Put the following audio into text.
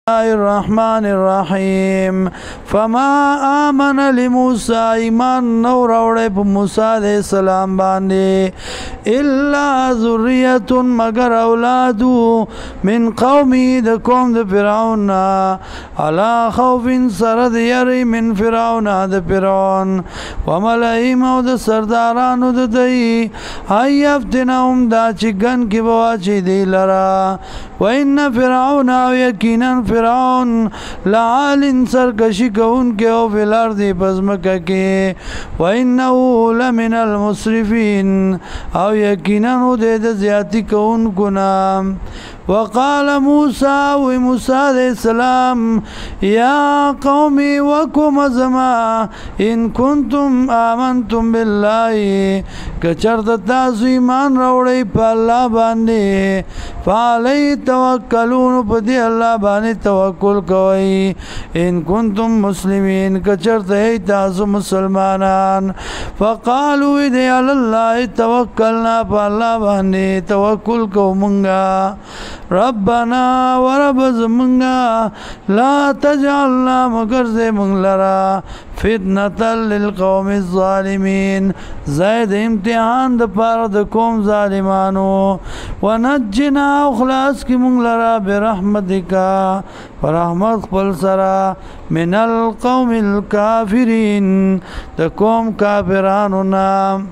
الرحمن الرحیم فما آمن لموسی ایمان نو راوڑے پا موسیٰ علیہ السلام باندے الا ذریت مگر اولادو من قومی دا قوم دا فرعون علا خوف سرد یری من فرعون دا فرعون وملئیم او دا سردارانو دا دی ایفتنهم دا چگن کی بواچی دی لرا وإن فرعون او یقینا فرعون لعال سرکشی کون کے او فی الارض پزمکہ کے وإنہو لمن المسرفین او یقینا دے دا زیادی کون کنا وقال موسیٰ و موسیٰ علیہ السلام یا قومی وکم ازما ان کنتم آمنتم باللہ کچرت تاسو ایمان روڑی پا اللہ باندے فعلی توکلون پا دی اللہ باندے توکل کوئی ان کنتم مسلمین کچرت ہے تاسو مسلمانان فقالو دی اللہ توکلنا پا اللہ باندے توکل کو منگا ربنا ورب زمنگا لا تجعلنا مگرز منگلرا فتنة للقوم الظالمین زید امتحان دا پارد قوم ظالمانو ونجنا اخلاص کی منگلرا برحمتکا ورحمت قبل سرا من القوم الكافرین دا قوم کافرانو نام